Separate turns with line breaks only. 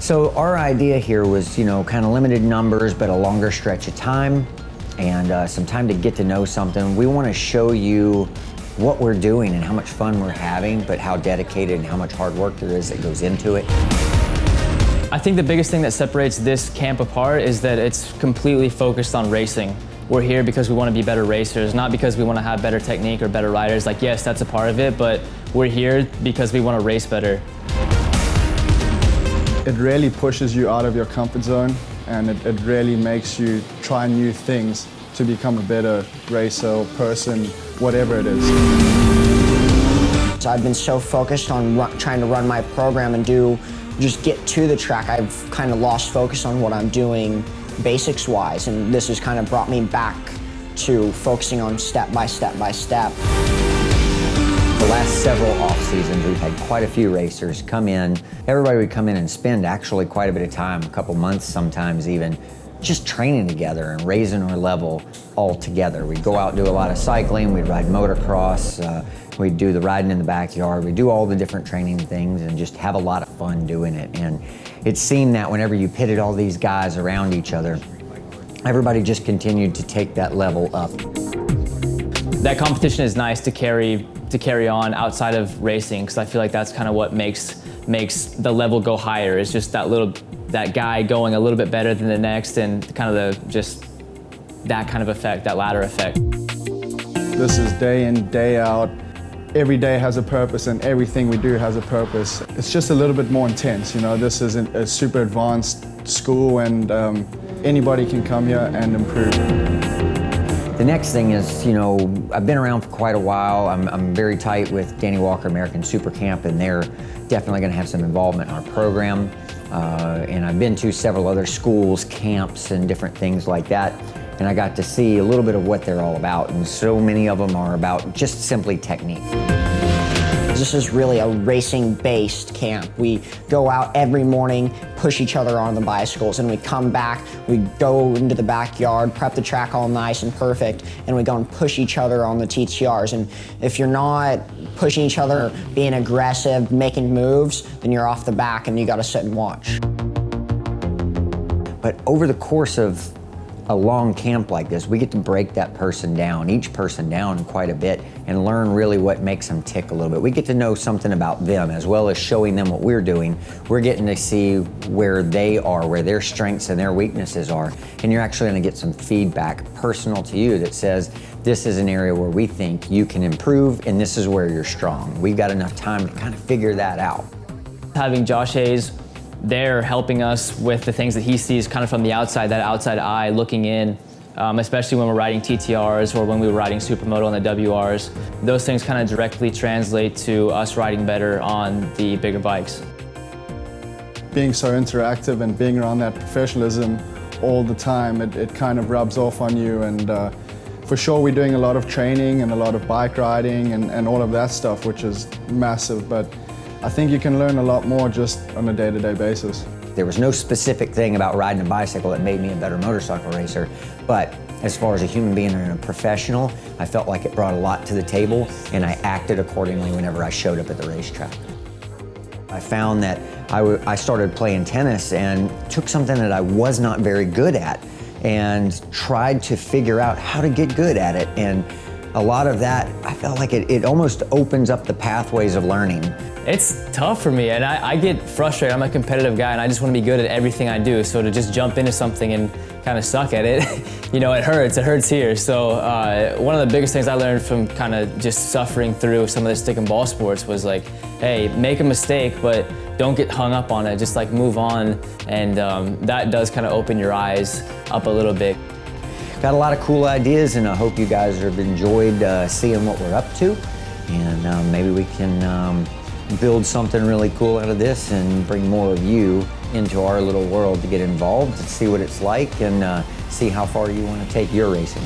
So our idea here was, kind of limited numbers, but a longer stretch of time and some time to get to know something. We want to show you what we're doing and how much fun we're having, but how dedicated and how much hard work there is that goes into it.
I think the biggest thing that separates this camp apart is that it's completely focused on racing. We're here because we want to be better racers, not because we want to have better technique or better riders. Like, yes, that's a part of it, but we're here because we want to race better.
It really pushes you out of your comfort zone, and it really makes you try new things to become a better racer, person, whatever it is.
I've been so focused on trying to run my program and just get to the track, I've kind of lost focus on what I'm doing basics-wise, and this has kind of brought me back to focusing on step by step by step.
The last several off seasons, we've had quite a few racers come in. Everybody would come in and spend actually quite a bit of time, a couple months sometimes even, just training together and raising our level all together. We'd go out and do a lot of cycling, we'd ride motocross, we'd do the riding in the backyard, we'd do all the different training things and just have a lot of fun doing it. And it seemed that whenever you pitted all these guys around each other, everybody just continued to take that level up.
That competition is nice to carry on outside of racing, because I feel like that's kind of what makes the level go higher. It's just that guy going a little bit better than the next, and kind of just that kind of effect, that ladder effect.
This is day in, day out. Every day has a purpose, and everything we do has a purpose. It's just a little bit more intense, This is a super advanced school, and anybody can come here and improve.
The next thing is, I've been around for quite a while. I'm very tight with Danny Walker American Super Camp, and they're definitely going to have some involvement in our program. And I've been to several other schools, camps, and different things like that. And I got to see a little bit of what they're all about, and so many of them are about just simply technique.
This is really a racing-based camp. We go out every morning, push each other on the bicycles, and we come back, we go into the backyard, prep the track all nice and perfect, and we go and push each other on the TTRs. And if you're not pushing each other, being aggressive, making moves, then you're off the back and you gotta sit and watch.
But over the course of a long camp like this, we get to break that person down, each person down quite a bit, and learn really what makes them tick a little bit. We get to know something about them, as well as showing them what we're doing. We're getting to see where they are, where their strengths and their weaknesses are, and you're actually going to get some feedback personal to you that says, this is an area where we think you can improve, and this is where you're strong. We've got enough time to kind of figure that out.
Having Josh Hayes there helping us with the things that he sees kind of from the outside, that outside eye looking in, especially when we're riding TTRs or when we were riding Supermoto on the WRs. Those things kind of directly translate to us riding better on the bigger bikes.
Being so interactive and being around that professionalism all the time, it kind of rubs off on you. And for sure, we're doing a lot of training and a lot of bike riding and all of that stuff, which is massive. But I think you can learn a lot more just on a day-to-day basis.
There was no specific thing about riding a bicycle that made me a better motorcycle racer, but as far as a human being and a professional, I felt like it brought a lot to the table, and I acted accordingly whenever I showed up at the racetrack. I found that I started playing tennis and took something that I was not very good at and tried to figure out how to get good at it. And a lot of that, I felt like it almost opens up the pathways of learning.
It's tough for me, and I get frustrated. I'm a competitive guy, and I just want to be good at everything I do. So to just jump into something and kind of suck at it, it hurts here. So one of the biggest things I learned from kind of just suffering through some of the stick and ball sports was like, hey, make a mistake, but don't get hung up on it. Just like move on, and that does kind of open your eyes up a little bit.
Got a lot of cool ideas, and I hope you guys have enjoyed seeing what we're up to, and maybe we can build something really cool out of this and bring more of you into our little world to get involved, to see what it's like, and see how far you want to take your racing.